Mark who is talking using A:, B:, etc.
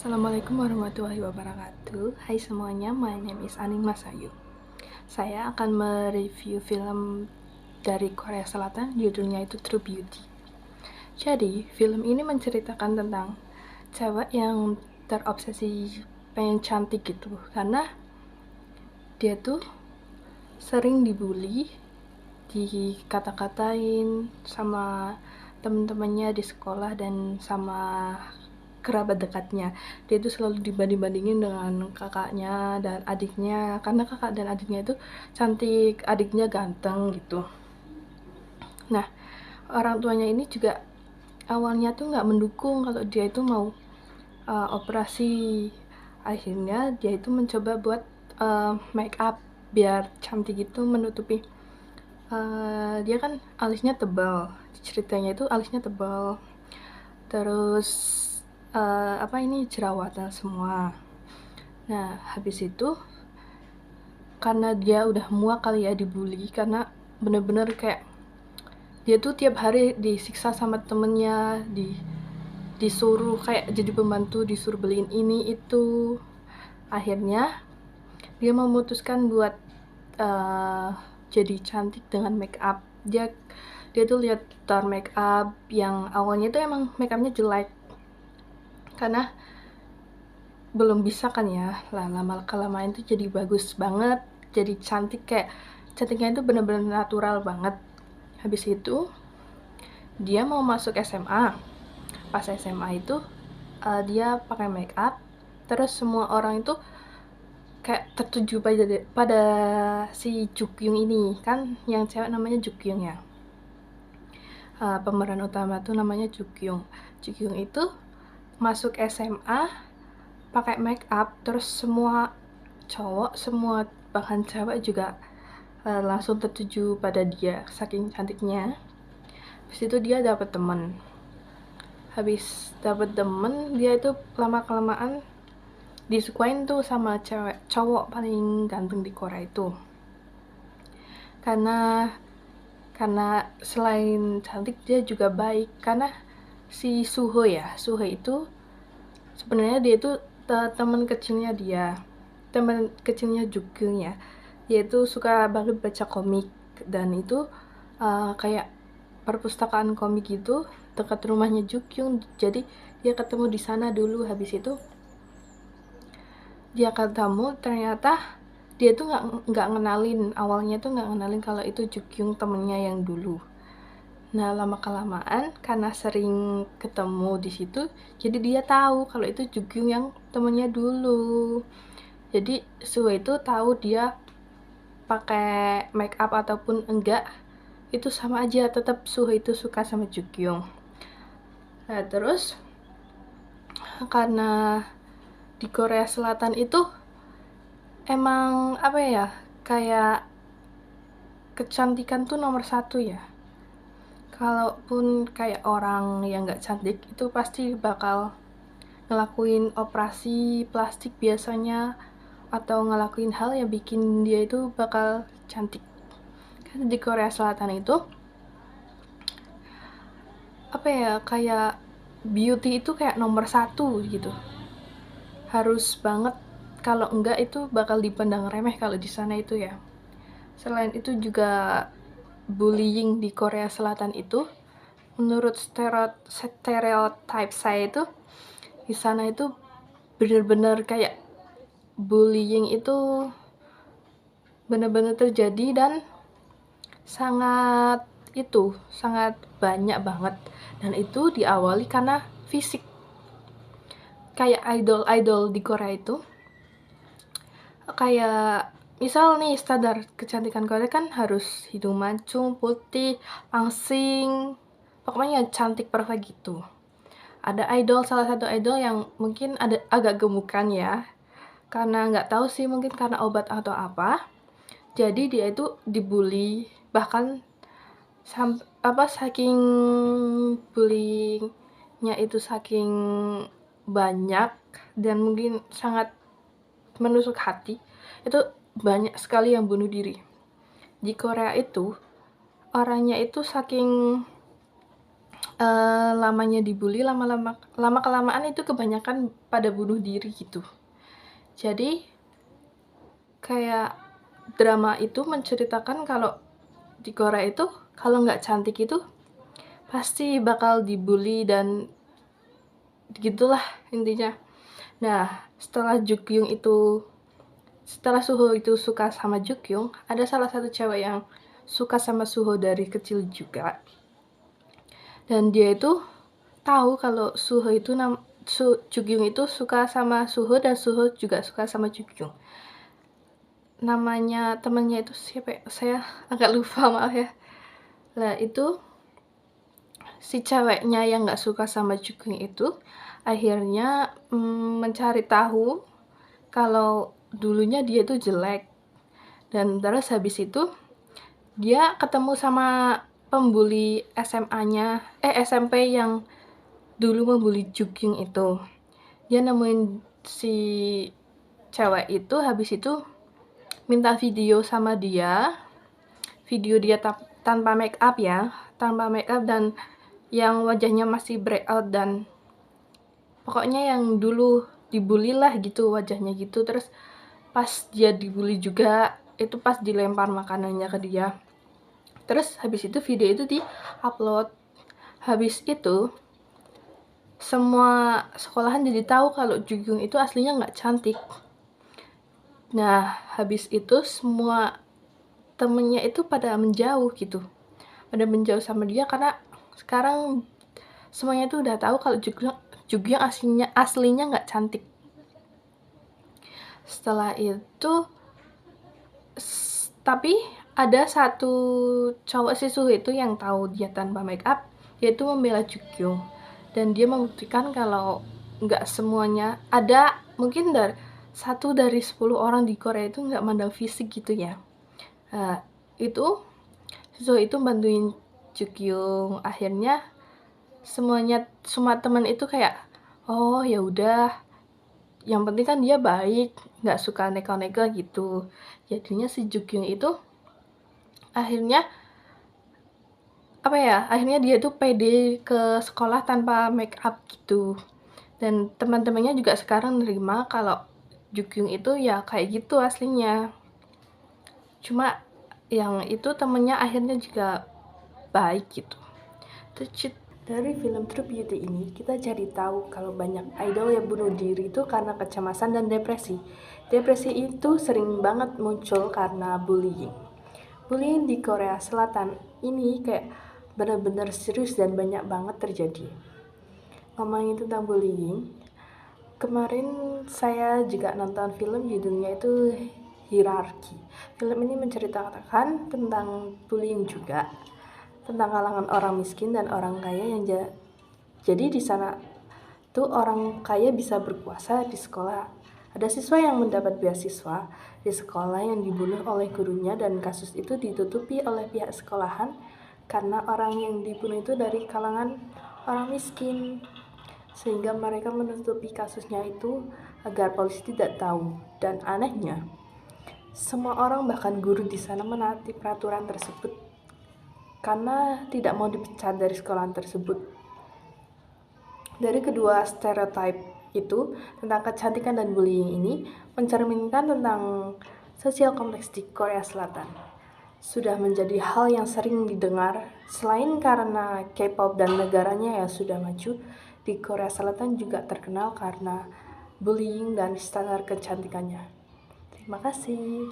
A: Assalamualaikum warahmatullahi wabarakatuh. Hai semuanya, my name is Aning Masayu. Saya akan mereview film dari Korea Selatan, judulnya itu True Beauty. Jadi, film ini menceritakan tentang cewek yang terobsesi pengen cantik gitu, karena dia tuh sering dibully, dikata-katain sama temen-temennya di sekolah dan sama kerabat dekatnya. Dia itu selalu dibanding-bandingin dengan kakaknya dan adiknya, karena kakak dan adiknya itu cantik, adiknya ganteng gitu. Nah, orang tuanya ini juga awalnya tuh nggak mendukung kalau dia itu mau operasi. Akhirnya dia itu mencoba buat make up biar cantik gitu, menutupi dia kan alisnya tebal. Ceritanya itu alisnya tebal, terus jerawatan semua. Nah, habis itu karena dia udah muak kali ya dibully, karena bener-bener kayak dia tuh tiap hari disiksa sama temennya, disuruh kayak jadi pembantu, disuruh beliin ini itu. Akhirnya dia memutuskan buat uh, jadi cantik dengan make up. Dia tuh lihat star make up yang awalnya tuh emang make upnya jelek, karena belum bisa kan ya. Lah lama kelamaan tuh jadi bagus banget, jadi cantik, kayak cantiknya itu bener-bener natural banget. Habis itu dia mau masuk SMA. Pas SMA itu dia pakai make up, terus semua orang itu kayak tertuju pada si Jukyung ini kan, yang cewek namanya Jukyung ya. Pemeran utama tuh namanya Jukyung. Jukyung itu masuk SMA pakai make up, terus semua cowok, semua bahkan cewek juga langsung tertuju pada dia saking cantiknya. Habis itu dia dapat teman. Habis dapat temen, dia itu lama kelamaan disukain tuh sama cowok paling ganteng di Korea itu. Karena selain cantik dia juga baik, karena si Suho itu sebenarnya dia itu teman kecilnya teman kecilnya Jukyung ya. Dia itu suka banget baca komik, dan itu kayak perpustakaan komik itu dekat rumahnya Jukyung. Jadi dia ketemu di sana dulu. Habis itu dia ketemu, ternyata dia tuh nggak ngenalin, awalnya tuh nggak ngenalin kalau itu Jukyung temennya yang dulu. Nah, lama kelamaan karena sering ketemu di situ, jadi dia tahu kalau itu Jukyung yang temennya dulu. Jadi Suho itu tahu dia pakai make up ataupun enggak, itu sama aja, tetap Suho itu suka sama Jukyung. Nah, terus karena di Korea Selatan itu emang apa ya, kayak kecantikan tuh nomor satu ya. Kalaupun kayak orang yang nggak cantik itu pasti bakal ngelakuin operasi plastik biasanya, atau ngelakuin hal yang bikin dia itu bakal cantik. Kan di Korea Selatan itu apa ya, kayak beauty itu kayak nomor satu gitu, harus banget. Kalau enggak itu bakal dipandang remeh kalau di sana itu ya. Selain itu juga bullying di Korea Selatan itu, menurut stereotype saya itu, di sana itu bener-bener kayak bullying itu bener-bener terjadi, dan sangat banyak banget. Dan itu diawali karena fisik. Kayak idol-idol di Korea itu, kayak misal nih standar kecantikan Korea kan harus hidung mancung, putih, langsing, pokoknya cantik perfect gitu. Ada salah satu idol yang mungkin ada agak gemukan ya, karena nggak tahu sih, mungkin karena obat atau apa, jadi dia itu dibully, bahkan saking bullyingnya itu saking banyak dan mungkin sangat menusuk hati, itu banyak sekali yang bunuh diri. Di Korea itu orangnya itu saking lamanya dibully, lama-kelamaan itu kebanyakan pada bunuh diri gitu. Jadi kayak drama itu menceritakan kalau di Korea itu kalau nggak cantik itu pasti bakal dibully dan gitulah intinya. Nah, setelah Suho itu suka sama Jukyung, ada salah satu cewek yang suka sama Suho dari kecil juga. Dan dia itu tahu kalau Jukyung itu suka sama Suho dan Suho juga suka sama Jukyung. Namanya temannya itu siapa ya? Saya agak lupa, maaf ya. Nah, itu si ceweknya yang nggak suka sama Jukyung itu akhirnya mencari tahu kalau dulunya dia itu jelek. Dan terus habis itu dia ketemu sama pembuli SMP yang dulu membuli Jukyung itu. Dia nemuin si cewek itu, habis itu minta video sama dia. Video dia tanpa make up dan yang wajahnya masih breakout dan pokoknya yang dulu dibully lah gitu wajahnya gitu. Terus pas dia dibully juga itu pas dilempar makanannya ke dia. Terus habis itu video itu di-upload. Habis itu semua sekolahan jadi tahu kalau Jukyung itu aslinya nggak cantik. Nah, habis itu semua temennya itu pada menjauh gitu. Pada menjauh sama dia karena sekarang semuanya itu udah tahu kalau Jukyung aslinya nggak cantik. Setelah itu tapi ada satu cowok si Suho itu yang tahu dia tanpa make up, yaitu membela Jukyung. Dan dia membuktikan kalau nggak semuanya ada, mungkin satu dari 10 orang di Korea itu nggak mandang fisik gitu ya. Itu Suho itu bantuin Jukyung. Akhirnya semua teman itu kayak, oh ya udah, yang penting kan dia baik, nggak suka neko-neko gitu. Jadinya si Jukyung itu akhirnya dia tuh pede ke sekolah tanpa make up gitu. Dan teman-temannya juga sekarang nerima kalau Jukyung itu ya kayak gitu aslinya. Cuma yang itu temennya akhirnya juga baik gitu. Dari film True Beauty ini, kita jadi tahu kalau banyak idol yang bunuh diri itu karena kecemasan dan depresi. Depresi itu sering banget muncul karena bullying. Bullying di Korea Selatan ini kayak benar-benar serius dan banyak banget terjadi. Ngomongin tentang bullying, kemarin saya juga nonton film judulnya itu Hierarchy. Film ini menceritakan tentang bullying juga, tentang kalangan orang miskin dan orang kaya yang jadi di sana tuh orang kaya bisa berkuasa di sekolah. Ada siswa yang mendapat beasiswa di sekolah yang dibunuh oleh gurunya dan kasus itu ditutupi oleh pihak sekolahan karena orang yang dibunuh itu dari kalangan orang miskin, sehingga mereka menutupi kasusnya itu agar polisi tidak tahu. Dan anehnya, semua orang bahkan guru di sana menaati peraturan tersebut karena tidak mau dipecat dari sekolah tersebut. Dari kedua stereotip itu tentang kecantikan dan bullying ini mencerminkan tentang sosial kompleks di Korea Selatan. Sudah menjadi hal yang sering didengar, selain karena K-pop dan negaranya yang sudah maju, di Korea Selatan juga terkenal karena bullying dan standar kecantikannya. Terima kasih.